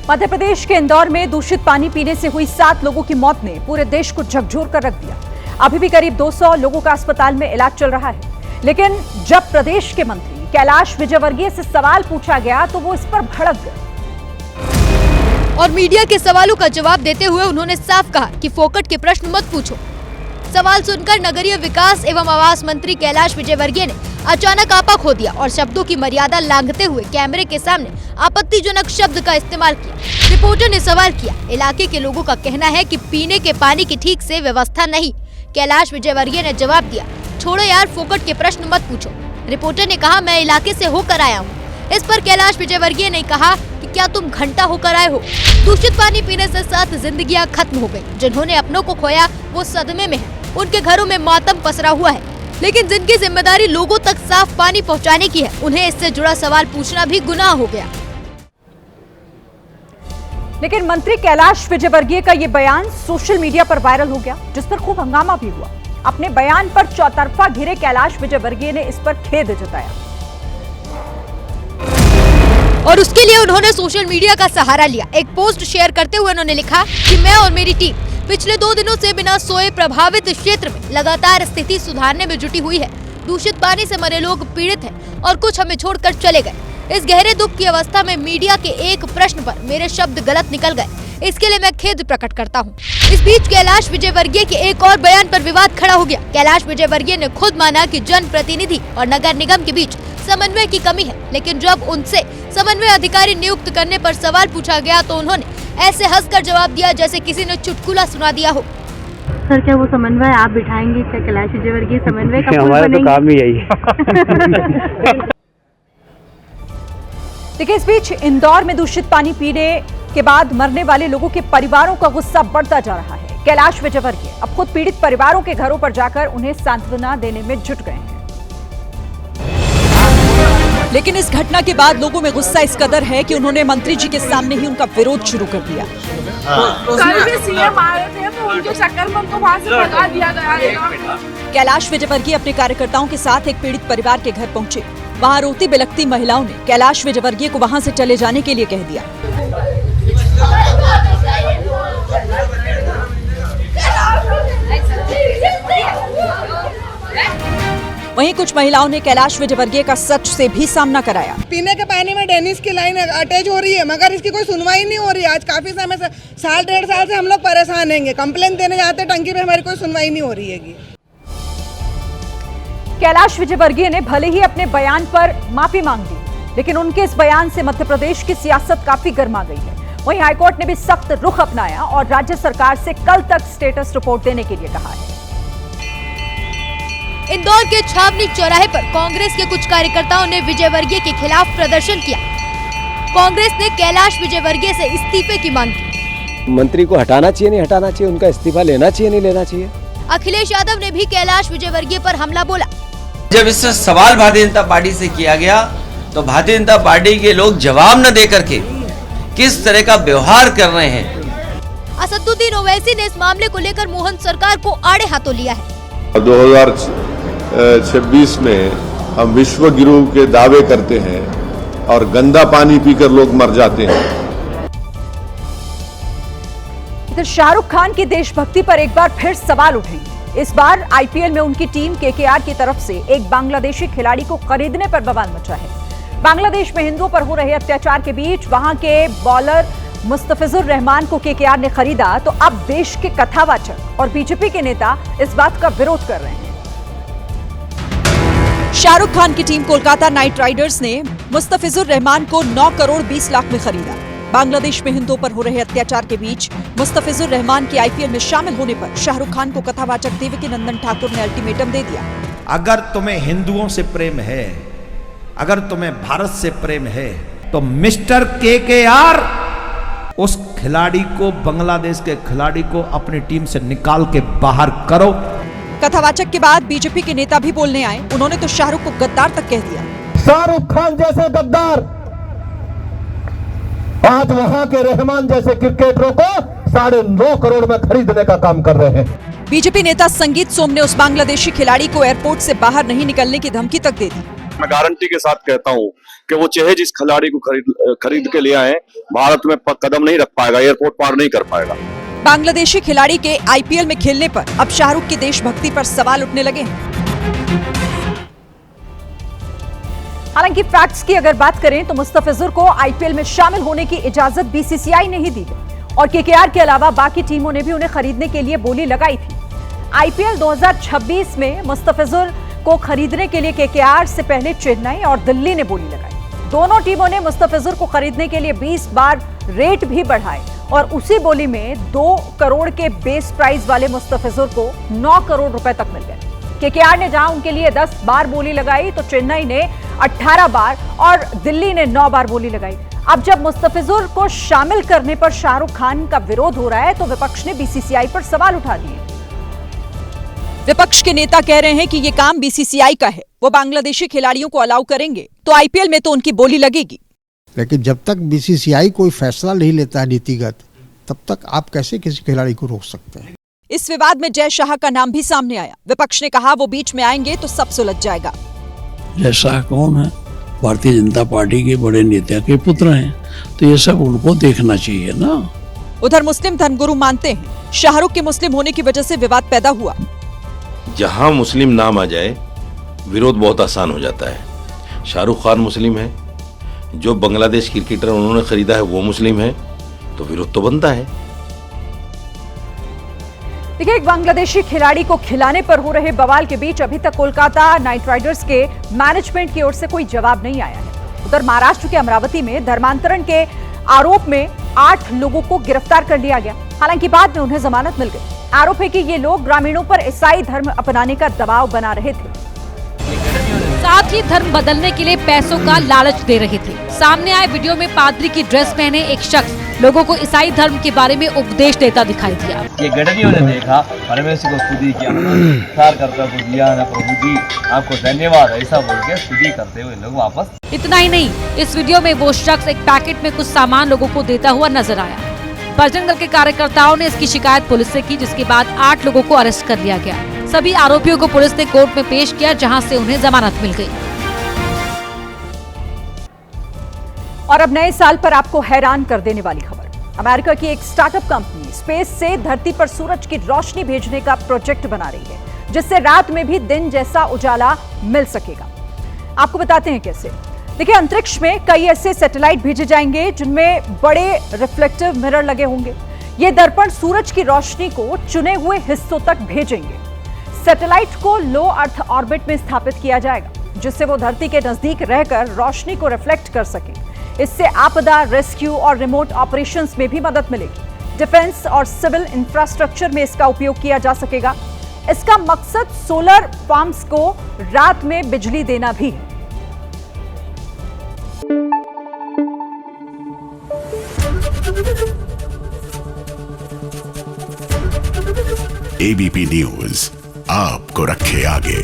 मध्य प्रदेश के इंदौर में दूषित पानी पीने से हुई 7 लोगों की मौत ने पूरे देश को झकझोर कर रख दिया। अभी भी करीब 200 लोगों का अस्पताल में इलाज चल रहा है। लेकिन जब प्रदेश के मंत्री कैलाश विजयवर्गीय से सवाल पूछा गया तो वो इस पर भड़क गए और मीडिया के सवालों का जवाब देते हुए उन्होंने साफ कहा कि फोकट के प्रश्न मत पूछो। सवाल सुनकर नगरीय विकास एवं आवास मंत्री कैलाश विजयवर्गीय ने अचानक आपा खो दिया और शब्दों की मर्यादा लांघते हुए कैमरे के सामने आपत्तिजनक शब्द का इस्तेमाल किया। रिपोर्टर ने सवाल किया, इलाके के लोगों का कहना है कि पीने के पानी की ठीक से व्यवस्था नहीं। कैलाश विजयवर्गीय ने जवाब दिया, छोड़ो यार, फोकट के प्रश्न मत पूछो। रिपोर्टर ने कहा, मैं इलाके से होकर आया हूँ। इस पर कैलाश विजयवर्गीय ने कहा कि क्या तुम घंटा होकर आए हो? दूषित पानी पीने से 7 जिंदगियां खत्म हो गयी। जिन्होंने अपनों को खोया वो सदमे में है, उनके घरों में मातम पसरा हुआ है। लेकिन जिनकी जिम्मेदारी लोगों तक साफ पानी पहुंचाने की है, उन्हें इससे जुड़ा सवाल पूछना भी गुनाह हो गया। लेकिन मंत्री कैलाश विजयवर्गीय का ये बयान सोशल मीडिया पर वायरल हो गया, जिस पर खूब हंगामा भी हुआ। अपने बयान पर चौतरफा घिरे कैलाश विजयवर्गीय ने इस पर खेद जताया और उसके लिए उन्होंने सोशल मीडिया का सहारा लिया। एक पोस्ट शेयर करते हुए उन्होंने लिखा कि मैं और मेरी टीम पिछले 2 दिनों से बिना सोए प्रभावित क्षेत्र में लगातार स्थिति सुधारने में जुटी हुई है। दूषित पानी से मरे लोग पीड़ित हैं और कुछ हमें छोड़कर चले गए। इस गहरे दुख की अवस्था में मीडिया के एक प्रश्न पर मेरे शब्द गलत निकल गए, इसके लिए मैं खेद प्रकट करता हूं। इस बीच कैलाश विजयवर्गीय के एक और बयान पर विवाद खड़ा हो गया। कैलाश विजयवर्गीय ने खुद माना कि जनप्रतिनिधि और नगर निगम के बीच समन्वय की कमी है, लेकिन जब उनसे समन्वय अधिकारी नियुक्त करने पर सवाल पूछा गया तो उन्होंने ऐसे हंसकर जवाब दिया जैसे किसी ने चुटकुला सुना दिया हो। सर, क्या वो समन्वय आप बिठाएंगे? क्या कैलाश विजयवर्गीय समन्वय का पुल बनेंगे? तो काम ही यही है। देखिए, इस बीच इंदौर में दूषित पानी पीने के बाद मरने वाले लोगों के परिवारों का गुस्सा बढ़ता जा रहा है। कैलाश विजयवर्गीय अब खुद पीड़ित परिवारों के घरों पर जाकर उन्हें सांत्वना देने में जुट गए हैं। लेकिन इस घटना के बाद लोगों में गुस्सा इस कदर है कि उन्होंने मंत्री जी के सामने ही उनका विरोध शुरू कर दिया। कल भी सीएम आए थे तो उनके चक्कर में उनको वहां से भगा दिया गया है। कैलाश विजयवर्गीय अपने कार्यकर्ताओं के साथ एक पीड़ित परिवार के घर पहुंचे। वहां रोती बिलखती महिलाओं ने कैलाश विजयवर्गीय को वहां से चले जाने के लिए कह दिया। वहीं कुछ महिलाओं ने कैलाश विजयवर्गीय का सच से भी सामना कराया। पीने के पानी में डेनिस की लाइन अटैच हो रही है, मगर इसकी कोई सुनवाई नहीं हो रही है। आज काफी समय से 1.5 साल से हम लोग परेशान हैं। कंप्लेन देने जाते टंकी पे, हमारी कोई सुनवाई नहीं हो रही है। कैलाश विजयवर्गीय ने भले ही अपने बयान पर माफी मांग दी, लेकिन उनके इस बयान से मध्य प्रदेश की सियासत काफी गर्मा गई है। वहीं हाईकोर्ट ने भी सख्त रुख अपनाया और राज्य सरकार से कल तक स्टेटस रिपोर्ट देने के लिए कहा है। इंदौर के छावनी चौराहे पर कांग्रेस के कुछ कार्यकर्ताओं ने विजयवर्गीय के खिलाफ प्रदर्शन किया। कांग्रेस ने कैलाश विजयवर्गीय से इस्तीफे की मांग की। मंत्री को हटाना चाहिए, नहीं हटाना चाहिए, उनका इस्तीफा लेना चाहिए, नहीं लेना चाहिए। अखिलेश यादव ने भी कैलाश विजयवर्गीय पर हमला बोला। जब इससे सवाल भारतीय जनता पार्टी से किया गया तो भारतीय जनता पार्टी के लोग जवाब न देकर के किस तरह का व्यवहार कर रहे हैं। असदुद्दीन ओवैसी ने इस मामले को लेकर मोहन सरकार को आड़े हाथों लिया है। 2026 में हम विश्व गुरु के दावे करते हैं और गंदा पानी पीकर लोग मर जाते हैं। इधर शाहरुख खान की देशभक्ति पर एक बार फिर सवाल उठेंगे। इस बार आईपीएल में उनकी टीम केकेआर की तरफ से एक बांग्लादेशी खिलाड़ी को खरीदने पर बवाल मचा है। बांग्लादेश में हिंदुओं पर हो रहे अत्याचार के बीच वहां के बॉलर मुस्तफिजुर रहमान को केकेआर ने खरीदा, तो अब देश के कथावाचक और बीजेपी के नेता इस बात का विरोध कर रहे हैं। शाहरुख खान की टीम कोलकाता नाइट राइडर्स ने मुस्तफिजुर रहमान को 9 करोड़ 20 लाख में खरीदा। बांग्लादेश में हिंदुओं पर हो रहे अत्याचार के बीच मुस्तफिजुर रहमान के आईपीएल में शामिल होने पर शाहरुख खान को कथावाचक देवकी नंदन ठाकुर ने अल्टीमेटम दे दिया। अगर तुम्हें हिंदुओं से प्रेम है, अगर तुम्हें भारत से प्रेम है, तो मिस्टर केकेआर उस खिलाड़ी को, बांग्लादेश के खिलाड़ी को अपनी टीम से निकाल के बाहर करो। कथावाचक के बाद बीजेपी के नेता भी बोलने आए। उन्होंने तो शाहरुख को गद्दार तक कह दिया। शाहरुख खान जैसे गद्दार आज वहां के रहमान जैसे क्रिकेटरों को 9.5 करोड़ में खरीदने का काम कर रहे हैं। बीजेपी नेता संगीत सोम ने उस बांग्लादेशी खिलाड़ी को एयरपोर्ट से बाहर नहीं निकलने की धमकी तक दे दी। मैं गारंटी के साथ कहता हूं कि वो चाहे जिस खिलाड़ी को खरीद के ले आए, भारत में कदम नहीं रख पाएगा, एयरपोर्ट पार नहीं कर पाएगा। बांग्लादेशी खिलाड़ी के आईपीएल में खेलने पर अब शाहरुख की देशभक्ति पर सवाल उठने लगे हैं। हालांकि फैक्ट्स की अगर बात करें तो मुस्तफिजुर को आईपीएल में शामिल होने की इजाजत बीसीसीआई ने ही दी है और केकेआर के अलावा बाकी टीमों ने भी उन्हें खरीदने के लिए बोली लगाई थी। आईपीएल 2026 में मुस्तफिजुर को खरीदने के लिए केकेआर से पहले चेन्नई और दिल्ली ने बोली लगाई। दोनों टीमों ने मुस्तफिजुर को खरीदने के लिए 20 बार रेट भी बढ़ाए और उसी बोली में 2 करोड़ के बेस प्राइस वाले मुस्तफिजुर को 9 करोड़ रुपए तक मिल गए। केकेआर ने जहां उनके लिए 10 बार बोली लगाई तो चेन्नई ने 18 बार और दिल्ली ने 9 बार बोली लगाई। अब जब मुस्तफिजुर को शामिल करने पर शाहरुख खान का विरोध हो रहा है तो विपक्ष ने बीसीसीआई पर सवाल उठा दिए। विपक्ष के नेता कह रहे हैं कि ये काम बीसीसीआई का है, वो बांग्लादेशी खिलाड़ियों को अलाउ करेंगे तो आईपीएल में तो उनकी बोली लगेगी। लेकिन जब तक बीसीसीआई कोई फैसला नहीं लेता है नीतिगत, तब तक आप कैसे किसी खिलाड़ी को रोक सकते हैं। इस विवाद में जय शाह का नाम भी सामने आया। विपक्ष ने कहा वो बीच में आएंगे तो सब सुलझ जाएगा। जय शाह कौन है? भारतीय जनता पार्टी के बड़े नेता के पुत्र हैं, तो ये सब उनको देखना चाहिए ना। उधर मुस्लिम धर्मगुरु मानते हैं शाहरुख के मुस्लिम होने की वजह से विवाद पैदा हुआ। जहां मुस्लिम नाम आ जाए विरोध बहुत आसान हो जाता है। शाहरुख खान मुस्लिम है, जो बांग्लादेश क्रिकेटर उन्होंने खरीदा है वो मुस्लिम है, तो विरोध तो बनता है। देखिए, एक बांग्लादेशी खिलाड़ी को खिलाने पर हो रहे बवाल के बीच अभी तक कोलकाता नाइट राइडर्स के मैनेजमेंट की ओर से कोई जवाब नहीं आया है। उधर महाराष्ट्र के अमरावती में धर्मांतरण के आरोप में 8 लोगों को गिरफ्तार कर लिया गया। हालांकि बाद में उन्हें जमानत मिल गई। आरोप है कि ये लोग ग्रामीणों पर ईसाई धर्म अपनाने का दबाव बना रहे थे, साथ ही धर्म बदलने के लिए पैसों का लालच दे रहे थे। सामने आए वीडियो में पादरी की ड्रेस पहने एक शख्स लोगों को ईसाई धर्म के बारे में उपदेश देता दिखाई दिया। ये गडरियों ने देखा, परमेश्वर को स्तुति किया, करता दिया ना प्रभु जी आपको धन्यवाद, ऐसा बोल के स्तुति करते हुए लोग वापस। इतना ही नहीं, इस वीडियो में वो शख्स एक पैकेट में कुछ सामान लोगों को देता हुआ नजर आया। बजरंग दल के कार्यकर्ताओं ने इसकी शिकायत पुलिस से की, जिसके बाद 8 लोगों को अरेस्ट कर लिया गया। सभी आरोपियों को पुलिस ने कोर्ट में पेश किया, जहां से उन्हें जमानत मिल गई। और अब नए साल पर आपको हैरान कर देने वाली खबर। अमेरिका की एक स्टार्टअप कंपनी स्पेस से धरती पर सूरज की रोशनी भेजने का प्रोजेक्ट बना रही है, जिससे रात में भी दिन जैसा उजाला मिल सकेगा। आपको बताते हैं कैसे। देखिए, अंतरिक्ष में कई ऐसे सैटेलाइट भेजे जाएंगे जिनमें बड़े रिफ्लेक्टिव मिरर लगे होंगे। ये दर्पण सूरज की रोशनी को चुने हुए हिस्सों तक भेजेंगे। सैटेलाइट को लो अर्थ ऑर्बिट में स्थापित किया जाएगा, जिससे वो धरती के नजदीक रहकर रोशनी को रिफ्लेक्ट कर सके। इससे आपदा, रेस्क्यू और रिमोट ऑपरेशंस में भी मदद मिलेगी। डिफेंस और सिविल इंफ्रास्ट्रक्चर में इसका उपयोग किया जा सकेगा। इसका मकसद सोलर फार्म्स को रात में बिजली देना भी है। एबीपी न्यूज आपको रखे आगे।